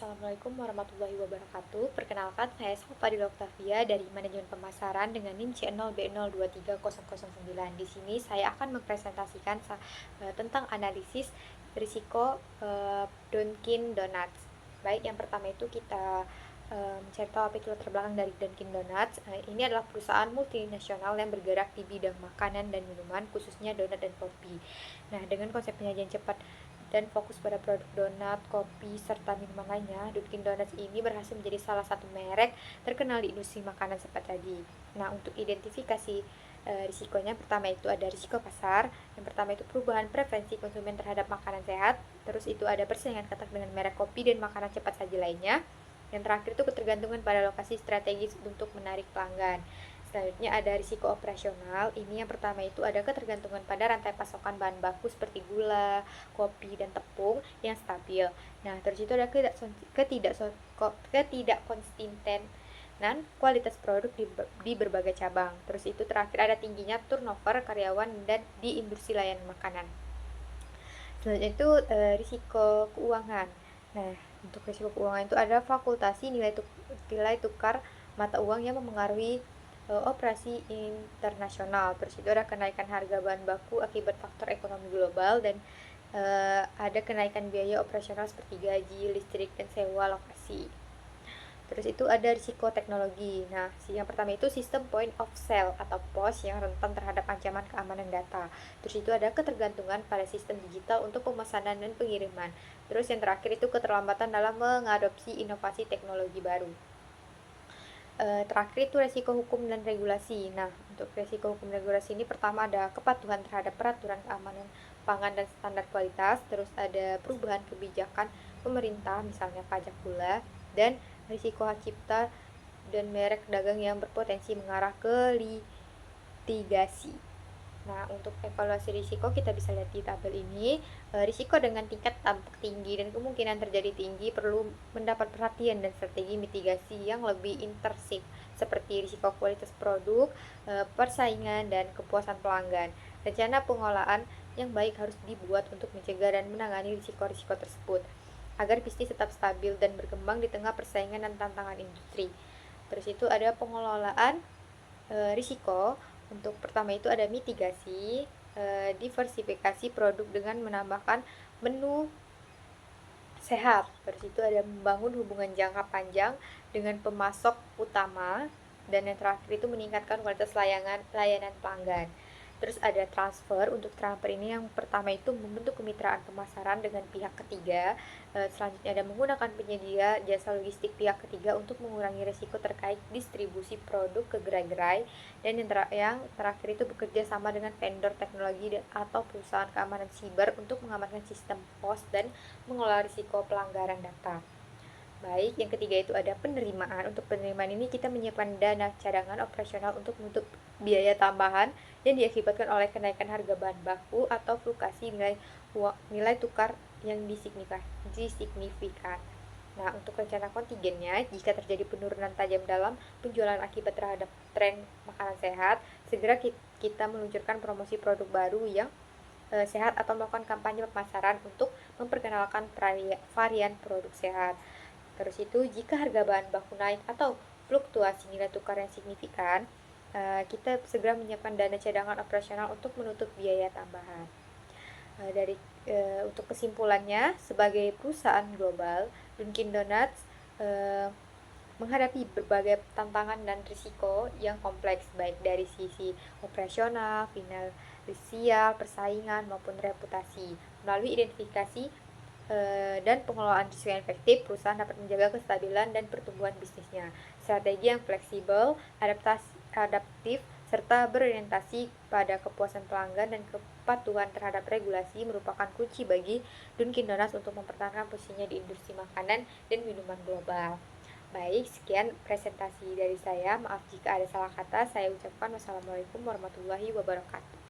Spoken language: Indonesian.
Assalamualaikum warahmatullahi wabarakatuh. Perkenalkan, saya Fadila Oktavia dari Manajemen Pemasaran dengan NIM C0B023009. Di sini saya akan mempresentasikan tentang analisis risiko Dunkin Donuts. Baik, yang pertama itu kita mencari tahu apa itu latar belakang dari Dunkin Donuts. Ini adalah perusahaan multinasional yang bergerak di bidang makanan dan minuman, khususnya donat dan kopi. Nah, dengan konsep penyajian cepat dan fokus pada produk donat, kopi, serta minuman lainnya, Dunkin Donuts ini berhasil menjadi salah satu merek terkenal di industri makanan seperti tadi. Nah, untuk identifikasi risikonya, pertama itu ada risiko pasar. Yang pertama itu perubahan preferensi konsumen terhadap makanan sehat. Terus itu ada persaingan ketat dengan merek kopi dan makanan cepat saji lainnya. Yang terakhir itu ketergantungan pada lokasi strategis untuk menarik pelanggan. Selanjutnya ada risiko operasional. Ini yang pertama itu ada ketergantungan pada rantai pasokan bahan baku seperti gula, kopi, dan tepung yang stabil. Nah, terus itu ada ketidakkonsistenan kualitas produk di berbagai cabang. Terus itu terakhir ada tingginya turnover karyawan dan di industri layanan makanan. Selanjutnya itu risiko keuangan. Nah, untuk risiko keuangan itu ada fakultasi nilai tukar mata uang yang mempengaruhi operasi internasional. Terus itu ada kenaikan harga bahan baku akibat faktor ekonomi global dan ada kenaikan biaya operasional seperti gaji, listrik, dan sewa lokasi. Terus itu ada risiko teknologi. Nah, yang pertama itu sistem point of sale atau POS yang rentan terhadap ancaman keamanan data. Terus itu ada ketergantungan pada sistem digital untuk pemesanan dan pengiriman. Terus yang terakhir itu keterlambatan dalam mengadopsi inovasi teknologi baru. Terakhir itu resiko hukum dan regulasi. Nah, untuk resiko hukum dan regulasi ini pertama ada kepatuhan terhadap peraturan keamanan pangan dan standar kualitas, terus ada perubahan kebijakan pemerintah misalnya pajak gula, dan risiko hak cipta dan merek dagang yang berpotensi mengarah ke litigasi. Nah, untuk evaluasi risiko kita bisa lihat di tabel ini. Risiko dengan tingkat tampak tinggi dan kemungkinan terjadi tinggi perlu mendapat perhatian dan strategi mitigasi yang lebih intensif seperti risiko kualitas produk, persaingan, dan kepuasan pelanggan. Rencana pengolahan yang baik harus dibuat untuk mencegah dan menangani risiko-risiko tersebut agar bisnis tetap stabil dan berkembang di tengah persaingan dan tantangan industri. Terus itu ada pengelolaan risiko. Untuk pertama itu ada mitigasi, diversifikasi produk dengan menambahkan menu sehat. Terus itu ada membangun hubungan jangka panjang dengan pemasok utama, dan yang terakhir itu meningkatkan kualitas layanan pelanggan. Terus ada transfer. Untuk transfer ini yang pertama itu membentuk kemitraan pemasaran dengan pihak ketiga. Selanjutnya ada menggunakan penyedia jasa logistik pihak ketiga untuk mengurangi risiko terkait distribusi produk ke gerai-gerai. Dan yang terakhir itu bekerja sama dengan vendor teknologi atau perusahaan keamanan siber untuk mengamankan sistem POS dan mengelola risiko pelanggaran data. Baik, yang ketiga itu ada penerimaan. Untuk penerimaan ini kita menyiapkan dana cadangan operasional untuk menutup biaya tambahan yang diakibatkan oleh kenaikan harga bahan baku atau fluktuasi nilai tukar yang signifikan. Nah, untuk rencana kontingennya, jika terjadi penurunan tajam dalam penjualan akibat terhadap tren makanan sehat, segera kita meluncurkan promosi produk baru yang sehat atau melakukan kampanye pemasaran untuk memperkenalkan varian produk sehat. Terus itu jika harga bahan baku naik atau fluktuasi nilai tukar yang signifikan, kita segera menyiapkan dana cadangan operasional untuk menutup biaya tambahan. Untuk kesimpulannya, sebagai perusahaan global, Dunkin Donuts menghadapi berbagai tantangan dan risiko yang kompleks baik dari sisi operasional, finansial, persaingan maupun reputasi. Melalui identifikasi dan pengelolaan risiko yang efektif, perusahaan dapat menjaga kestabilan dan pertumbuhan bisnisnya. Strategi yang fleksibel, adaptif, serta berorientasi pada kepuasan pelanggan dan kepatuhan terhadap regulasi merupakan kunci bagi Dunkin Donuts untuk mempertahankan posisinya di industri makanan dan minuman global. Baik, sekian presentasi dari saya. Maaf jika ada salah kata. Saya ucapkan wassalamualaikum warahmatullahi wabarakatuh.